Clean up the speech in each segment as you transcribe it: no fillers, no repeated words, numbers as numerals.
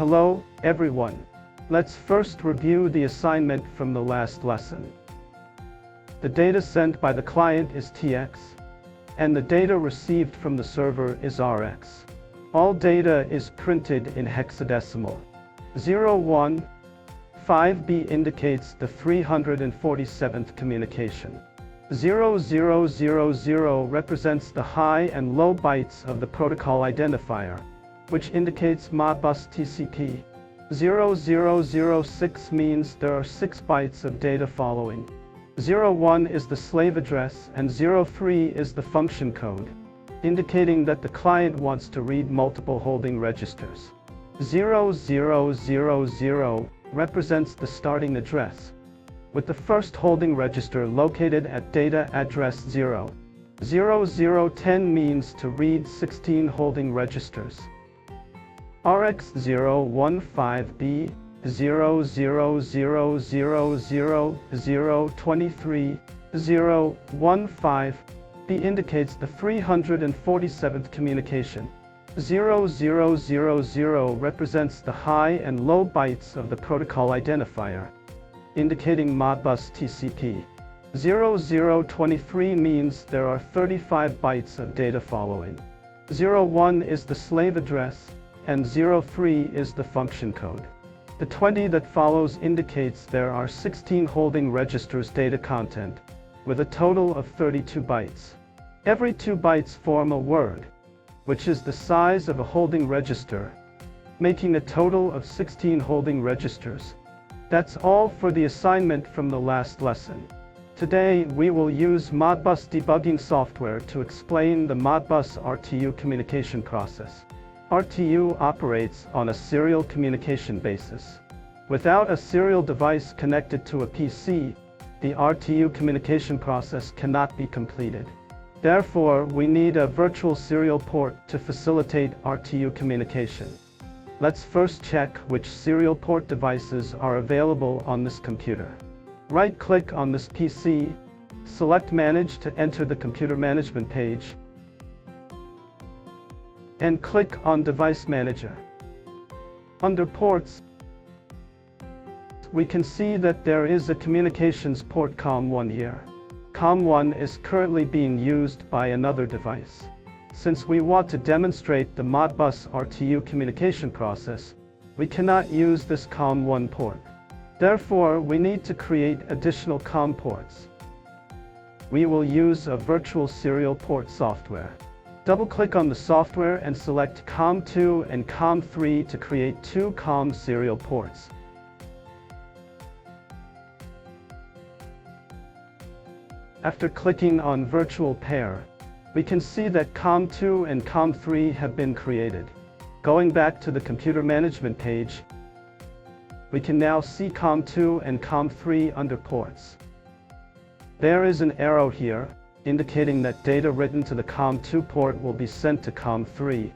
Hello, everyone. Let's first review the assignment from the last lesson. The data sent by the client is TX, and the data received from the server is RX. All data is printed in hexadecimal. 015B indicates the 347th communication. 0000 represents the high and low bytes of the protocol identifier, which indicates Modbus TCP. 0006 means there are 6 bytes of data following. 01 is the slave address and 03 is the function code, indicating that the client wants to read multiple holding registers. 0000 represents the starting address, with the first holding register located at data address 0. 0010 means to read 16 holding registers. RX015B 00000023 015B indicates the 347th communication. 0000 represents the high and low bytes of the protocol identifier, indicating Modbus TCP. 0023 means there are 35 bytes of data following. 01 is the slave address, and 03 is the function code. The 20 that follows indicates there are 16 holding registers data content, with a total of 32 bytes. Every 2 bytes form a word, which is the size of a holding register, making a total of 16 holding registers. That's all for the assignment from the last lesson. Today we will use Modbus debugging software to explain the Modbus RTU communication process. RTU operates on a serial communication basis. Without a serial device connected to a PC, the RTU communication process cannot be completed. Therefore, we need a virtual serial port to facilitate RTU communication. Let's first check which serial port devices are available on this computer. Right-click on this PC, select Manage to enter the computer management page, and click on Device Manager. Under Ports, we can see that there is a communications port COM1 here. COM1 is currently being used by another device. Since we want to demonstrate the Modbus RTU communication process, we cannot use this COM1 port. Therefore, we need to create additional COM ports. We will use a virtual serial port software. Double-click on the software and select COM2 and COM3 to create 2 COM serial ports. After clicking on Virtual Pair, we can see that COM2 and COM3 have been created. Going back to the computer management page, we can now see COM2 and COM3 under Ports. There is an arrow here, indicating that data written to the COM2 port will be sent to COM3,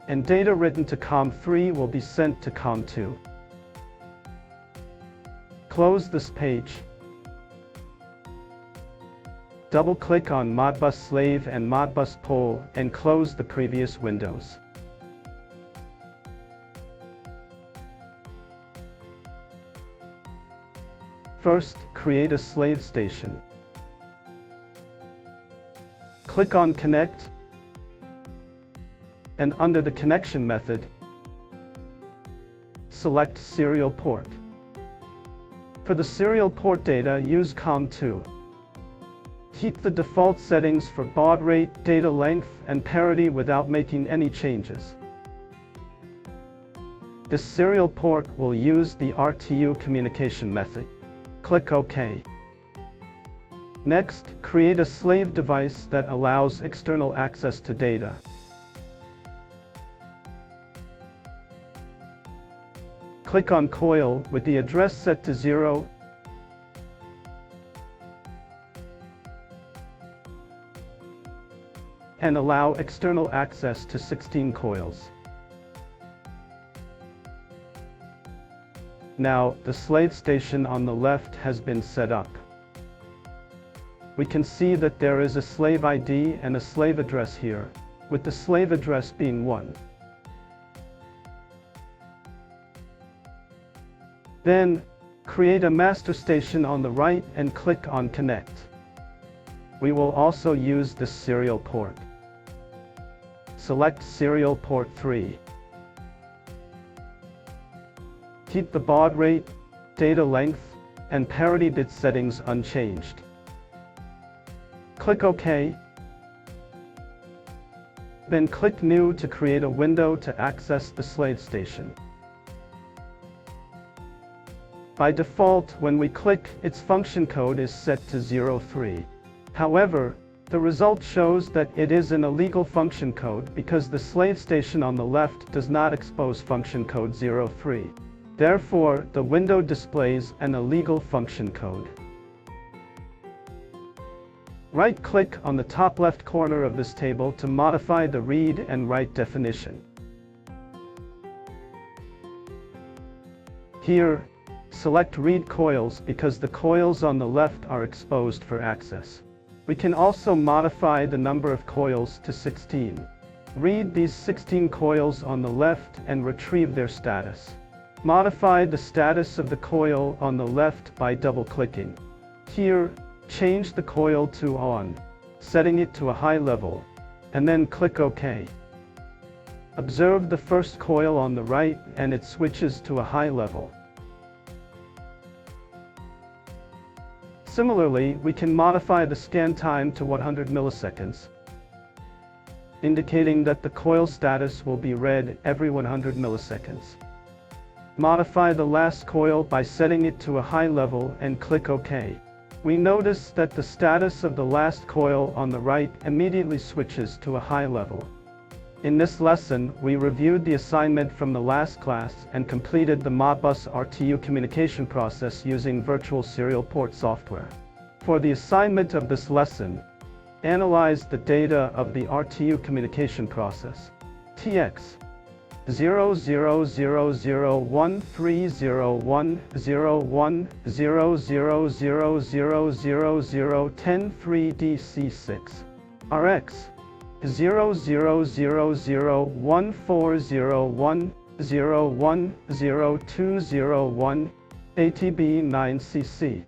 and data written to COM3 will be sent to COM2. Close this page. Double-click on Modbus Slave and Modbus Poll and close the previous windows. First, create a slave station. Click on Connect, and under the connection method, select Serial Port. For the serial port data, use COM2. Keep the default settings for baud rate, data length, and parity without making any changes. This serial port will use the RTU communication method. Click OK. Next, create a slave device that allows external access to data. Click on Coil with the address set to 0. And allow external access to 16 coils. Now, the slave station on the left has been set up. We can see that there is a slave ID and a slave address here, with the slave address being 1. Then, create a master station on the right and click on Connect. We will also use this serial port. Select serial port 3. Keep the baud rate, data length, and parity bit settings unchanged. Click OK. Then click New to create a window to access the slave station. By default, when we click, its function code is set to 03. However, the result shows that it is an illegal function code because the slave station on the left does not expose function code 03. Therefore, the window displays an illegal function code. Right-click on the top left corner of this table to modify the read and write definition. Here, select Read Coils because the coils on the left are exposed for access. We can also modify the number of coils to 16. Read these 16 coils on the left and retrieve their status. Modify the status of the coil on the left by double-clicking. Here, change the coil to On, setting it to a high level, and then click OK. Observe the first coil on the right and it switches to a high level. Similarly, we can modify the scan time to 100 milliseconds, indicating that the coil status will be read every 100 milliseconds. Modify the last coil by setting it to a high level and click OK. We notice that the status of the last coil on the right immediately switches to a high level. In this lesson, we reviewed the assignment from the last class and completed the Modbus RTU communication process using virtual serial port software. For the assignment of this lesson, analyze the data of the RTU communication process. TX 0001300100000010-3DC6 RX 00001401010201 ATB 9CC